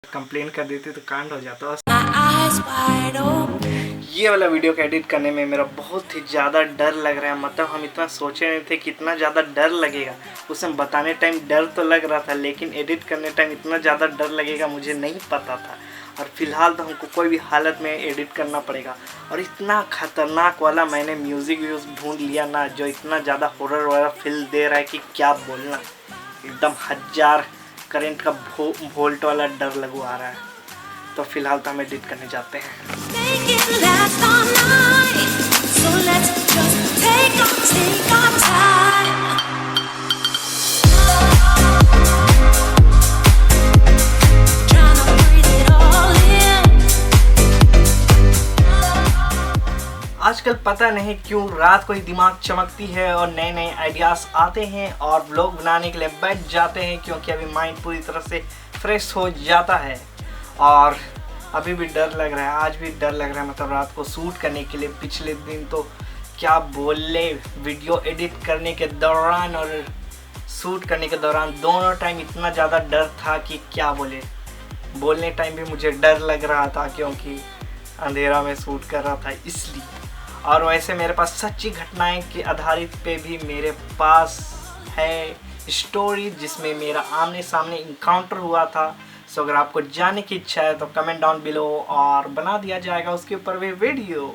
Complain कर देती तो कांड हो जाता। ये वाला वीडियो को एडिट करने में मेरा बहुत ही ज़्यादा डर लग रहा है। मतलब हम इतना सोचे नहीं थे कि इतना ज़्यादा डर लगेगा। उसमें बताने टाइम डर तो लग रहा था, लेकिन एडिट करने टाइम इतना ज़्यादा डर लगेगा मुझे नहीं पता था। और फिलहाल तो हमको कोई भी हालत में एडिट करना पड़ेगा। और इतना खतरनाक वाला मैंने म्यूज़िक ढूंढ लिया ना, जो इतना ज़्यादा हॉरर वाला फील दे रहा है कि क्या बोलना। एकदम 1000 करंट का वोल्ट वाला डर लगवा रहा है। तो फिलहाल तो हम एडिट करने जाते हैं। आजकल पता नहीं क्यों रात को ही दिमाग चमकती है और नए नए आइडियाज़ आते हैं और व्लॉग बनाने के लिए बैठ जाते हैं, क्योंकि अभी माइंड पूरी तरह से फ्रेश हो जाता है। और अभी भी डर लग रहा है, आज भी डर लग रहा है। मतलब रात को शूट करने के लिए पिछले दिन तो क्या बोले, वीडियो एडिट करने के दौरान और शूट करने के दौरान दोनों टाइम इतना ज़्यादा डर था कि क्या बोले। बोलने टाइम भी मुझे डर लग रहा था क्योंकि अंधेरा में शूट कर रहा था इसलिए। और वैसे मेरे पास सच्ची घटनाएं के आधारित पे भी मेरे पास है स्टोरी जिसमें मेरा आमने सामने इनकाउंटर हुआ था। सो अगर आपको जानने की इच्छा है तो कमेंट डाउन बिलो और बना दिया जाएगा उसके ऊपर भी वीडियो।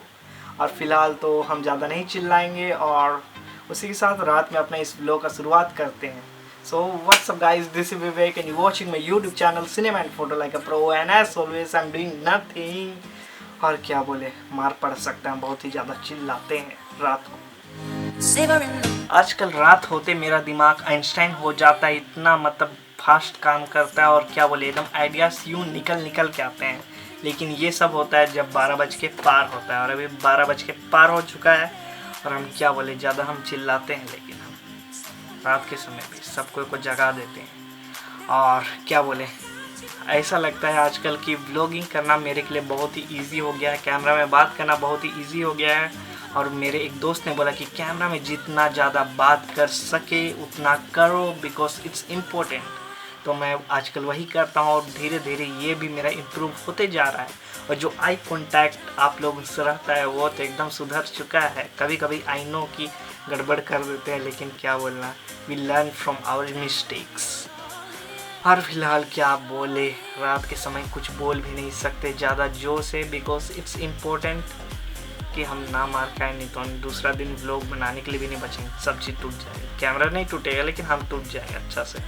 और फिलहाल तो हम ज़्यादा नहीं चिल्लाएंगे और उसी के साथ रात में अपना इस व्लॉग का शुरुआत करते हैं। So what's up guys, this is Vivek and you watching my YouTube channel cinema and photo like a pro, and as always I am doing nothing. और क्या बोले, मार पड़ सकता है, बहुत ही ज़्यादा चिल्लाते हैं रात को। आजकल रात होते मेरा दिमाग आइंस्टाइन हो जाता है, इतना मतलब फास्ट काम करता है। और क्या बोले, एकदम आइडियाज़ यूँ निकल के आते हैं। लेकिन ये सब होता है जब 12 बज के पार होता है, और अभी 12 बज के पार हो चुका है। और हम क्या बोले, ज़्यादा हम चिल्लाते हैं, लेकिन हम रात के समय भी सबको को जगा देते हैं। और क्या बोले, ऐसा लगता है आजकल की व्लॉगिंग करना मेरे के लिए बहुत ही इजी हो गया है। कैमरा में बात करना बहुत ही इजी हो गया है। और मेरे एक दोस्त ने बोला कि कैमरा में जितना ज़्यादा बात कर सके उतना करो, बिकॉज इट्स इम्पोर्टेंट। तो मैं आजकल वही करता हूँ और धीरे धीरे ये भी मेरा इम्प्रूव होते जा रहा है। और जो आई कॉन्टैक्ट आप लोगों से रहता है वो तो एकदम सुधर चुका है। कभी कभी आई नो कि गड़बड़ कर देते हैं, लेकिन क्या बोलना, we learn from our mistakes. और फिलहाल क्या बोले, रात के समय कुछ बोल भी नहीं सकते ज़्यादा जोर से, बिकॉज इट्स इम्पोर्टेंट कि हम ना मार खाएं, नहीं तो हम दूसरा दिन व्लॉग बनाने के लिए भी नहीं बचेंगे। सब चीज़ टूट जाएगी, कैमरा नहीं टूटेगा लेकिन हम टूट जाएंगे अच्छा से।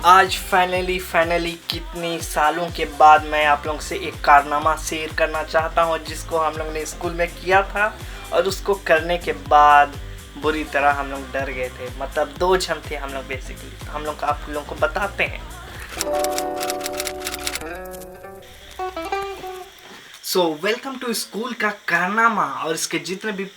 आज फाइनली कितनी सालों के बाद मैं आप लोगों से एक कारनामा शेयर करना चाहता हूँ, जिसको हम लोग ने स्कूल में किया था। और उसको करने के बाद बुरी तरह हम लोग डर गए थे। मतलब 2 जन थे हम लोग बेसिकली। तो हम लोग आप लोगों को बताते हैं। सो वेलकम टू स्कूल का कारनामा। और इसके जितने भी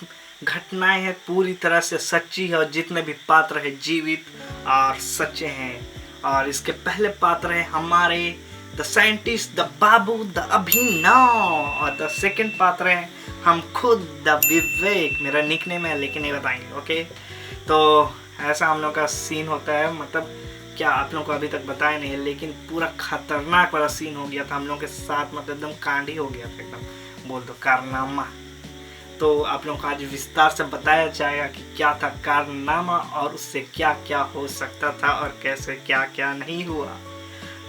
घटनाएं हैं पूरी तरह से सच्ची है, और जितने भी पात्र हैं जीवित और सच्चे हैं। और इसके पहले पात्र हैं हमारे the scientist, the Babu, the Abhinav. और द सेकंड पात्र हैं हम खुद, द विवेक। मेरा निकनेम है लेकिन नहीं बताएंगे, ओके। तो ऐसा हम लोग का सीन होता है। मतलब क्या आप लोगों को अभी तक बताया नहीं है, लेकिन पूरा खतरनाक वाला सीन हो गया था हम लोगों के साथ। मतलब एकदम कांड ही हो गया था, एकदम बोल दो कारनामा। तो आप लोगों को आज विस्तार से बताया जाएगा कि क्या था कारनामा और उससे क्या क्या हो सकता था और कैसे क्या क्या नहीं हुआ।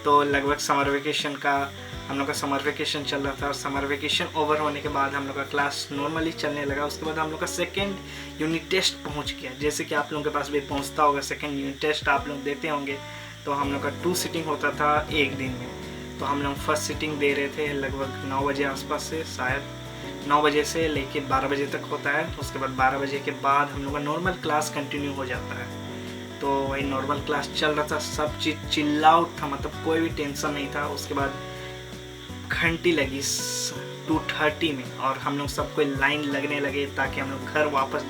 तो लगभग समर वेकेशन का हम लोग का समर वेकेशन चल रहा था, और समर वेकेशन ओवर होने के बाद हम लोग का क्लास नॉर्मली चलने लगा। उसके बाद हम लोग का सेकेंड यूनिट टेस्ट पहुंच गया। जैसे कि आप लोगों के पास भी पहुंचता होगा, सेकेंड यूनिट टेस्ट आप लोग देते होंगे। तो हम लोग का 2 सिटिंग होता था एक दिन में। तो हम लोग फर्स्ट सिटिंग दे रहे थे लगभग 9 बजे आसपास से, शायद 9 बजे से लेके 12 बजे तक होता है। उसके बाद 12 बजे के बाद हम लोग का नॉर्मल क्लास कंटिन्यू हो जाता है। तो वही नॉर्मल क्लास चल रहा था, सब चीज़ चिल आउट था, मतलब कोई भी टेंशन नहीं था। उसके बाद घंटी लगी 2:30 में, और हम लोग सबको लाइन लगने लगे ताकि हम लोग घर वापस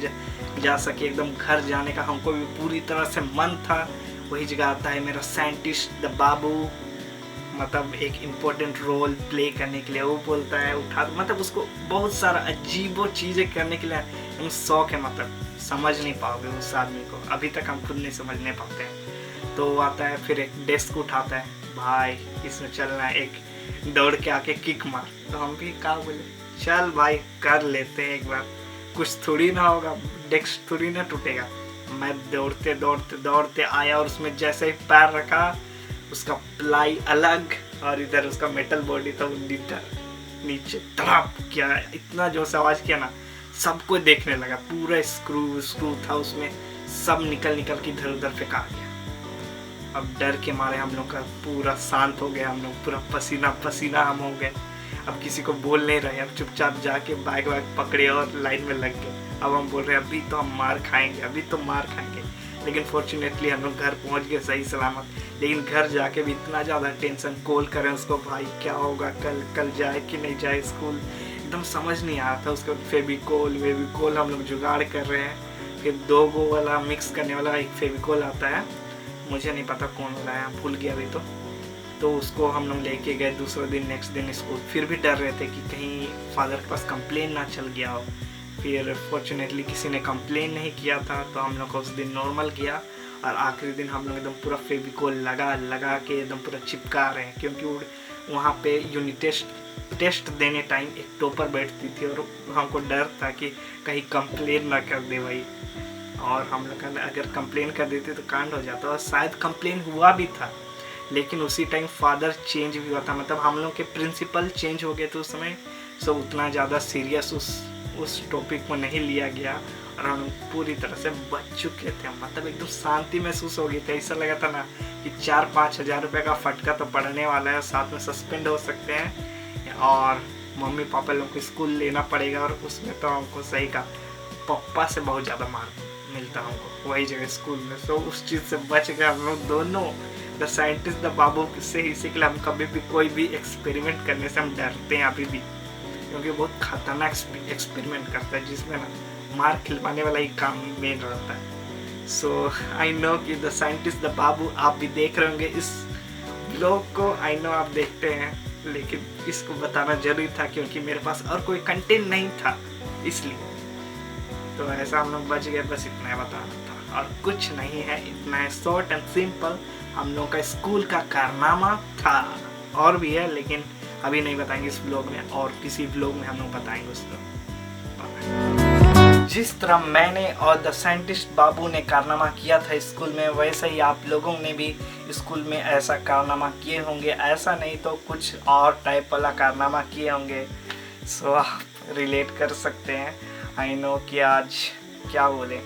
जा सके। एकदम घर जाने का हमको भी पूरी तरह से मन था। वही जगह आता है मेरा साइंटिस्ट द बाबू, मतलब एक इम्पोर्टेंट रोल प्ले करने के लिए। वो बोलता है उठा, मतलब उसको बहुत सारा अजीबो चीज़ें करने के लिए शौक है। मतलब समझ नहीं पाओगे उस आदमी को, अभी तक हम खुद नहीं समझ नहीं पाते हैं। तो वो आता है, फिर एक डेस्क उठाता है, भाई इसमें चलना, एक दौड़ के आके किक मार। तो हम भी कहा बोले चल भाई कर लेते हैं एक बार, कुछ थोड़ी ना होगा, डेस्क थोड़ी ना टूटेगा। मैं दौड़ते दौड़ते दौड़ते आया और उसमें जैसे ही पैर रखा उसका प्लाई अलग और इधर उसका मेटल बॉडी था वो नीचे तड़प किया, इतना जोर से आवाज किया ना सबको देखने लगा। पूरा स्क्रू था उसमें, सब निकल के इधर उधर फेंका गया। अब डर के मारे हम लोग का पूरा शांत हो गया, हम लोग पूरा पसीना पसीना हम हो गए। अब किसी को बोल नहीं रहे, अब चुपचाप जाके बैग पकड़े और लाइन में लग गए। अब हम बोल रहे हैं अभी तो हम मार खाएंगे, अभी तो मार खाएंगे। लेकिन फॉर्चुनेटली हम लोग घर पहुंच गए सही सलामत। लेकिन घर जाके भी इतना ज़्यादा टेंशन, कॉल करें उसको भाई क्या होगा, कल जाए कि नहीं जाए स्कूल, एकदम समझ नहीं आ रहा था। उसके बाद फेविकोल हम लोग जुगाड़ कर रहे हैं कि 2 गो वाला मिक्स करने वाला एक फेविकोल आता है, मुझे नहीं पता कौन वाला है, भूल गया अभी तो उसको हम लोग लेके गए दूसरे दिन, नेक्स्ट दिन स्कूल। फिर भी डर रहे थे कि कहीं फादर के पास कंप्लेन ना चल गया हो। फिर फॉर्चुनेटली किसी ने कंप्लेन नहीं किया था, तो हम लोग को उस दिन नॉर्मल किया। और आखिरी दिन हम लोग एकदम पूरा फेविकोल लगा के एकदम पूरा चिपका रहे हैं, क्योंकि वहाँ पे यूनिट टेस्ट देने टाइम एक टॉपर बैठती थी और हमको डर था कि कहीं कंप्लेन ना कर दे भाई। और हम लोग अगर कंप्लेन कर देते तो कांड हो जाता, और शायद कंप्लेन हुआ भी था। लेकिन उसी टाइम फादर चेंज भी हुआ था, मतलब हम लोग के प्रिंसिपल चेंज हो गए थे उस समय। सो उतना ज़्यादा सीरियस उस टॉपिक को नहीं लिया गया और हम पूरी तरह से बच चुके थे। मतलब एकदम शांति महसूस हो गई थी। ऐसा लगा था ना कि 4-5 हज़ार रुपये का फटका तो पड़ने वाला है, साथ में सस्पेंड हो सकते हैं और मम्मी पापा लोग को स्कूल लेना पड़ेगा। और उसमें तो हमको सही का पप्पा से बहुत ज़्यादा मार मिलता हमको वही जगह स्कूल में। सो उस चीज़ से बच गए हम लोग दोनों। द साइंटिस्ट द बाबू से इसी के लिए हम कभी भी कोई भी एक्सपेरिमेंट करने से हम डरते हैं अभी भी, क्योंकि बहुत खतरनाक एक्सपेरिमेंट करता है जिसमें ना मार खिलवाने वाला ही काम मेन रहता है। सो आई नो कि द साइंटिस्ट द बाबू आप भी देख रहे होंगे इस ब्लॉग को, आई नो आप देखते हैं, लेकिन इसको बताना जरूरी था क्योंकि मेरे पास और कोई कंटेंट नहीं था, इसलिए तो ऐसा हम लोग बच गए। बस इतना बताना था और कुछ नहीं है, इतना है, शॉर्ट एंड सिंपल हम लोग का स्कूल का कारनामा था। और भी है लेकिन अभी नहीं बताएंगे इस ब्लॉग में, और किसी ब्लॉग में हम लोग बताएंगे उसको। जिस तरह मैंने और द साइंटिस्ट बाबू ने कारनामा किया था स्कूल में, वैसे ही आप लोगों ने भी स्कूल में ऐसा कारनामा किए होंगे। ऐसा नहीं तो कुछ और टाइप वाला कारनामा किए होंगे। सो आप रिलेट कर सकते हैं। आई नो कि आज क्या बोले,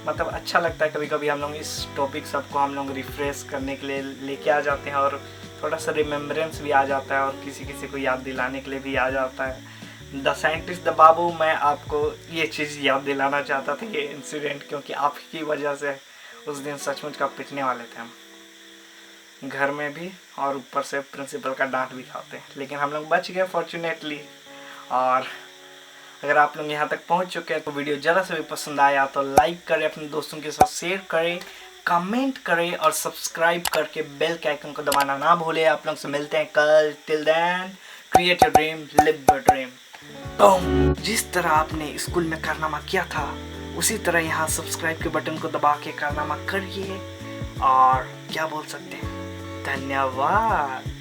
मतलब अच्छा लगता है कभी कभी हम लोग इस टॉपिक सबको हम लोग रिफ्रेश करने के लिए लेके आ जाते हैं, और थोड़ा सा रिमेम्बरेंस भी आ जाता है और किसी को याद दिलाने के लिए भी आ जाता है। द साइंटिस्ट द बाबू, मैं आपको ये चीज़ याद दिलाना चाहता था, ये इंसिडेंट, क्योंकि आपकी वजह से उस दिन सचमुच का पिटने वाले थे हम घर में भी, और ऊपर से प्रिंसिपल का डांट भी खाते हैं। लेकिन हम लोग बच गए फॉर्चुनेटली। और अगर आप लोग यहाँ तक पहुँच चुके हैं तो वीडियो ज़रा से भी पसंद आया तो लाइक करें, अपने दोस्तों के साथ शेयर करें, कमेंट करें और सब्सक्राइब करके बेल के आइकन को दबाना ना भूलें। आप लोग से मिलते हैं कल। Till then, create your dream, live your dream. तो जिस तरह आपने स्कूल में कारनामा किया था उसी तरह यहाँ सब्सक्राइब के बटन को दबा के कारनामा करिए। और क्या बोल सकते हैं, धन्यवाद।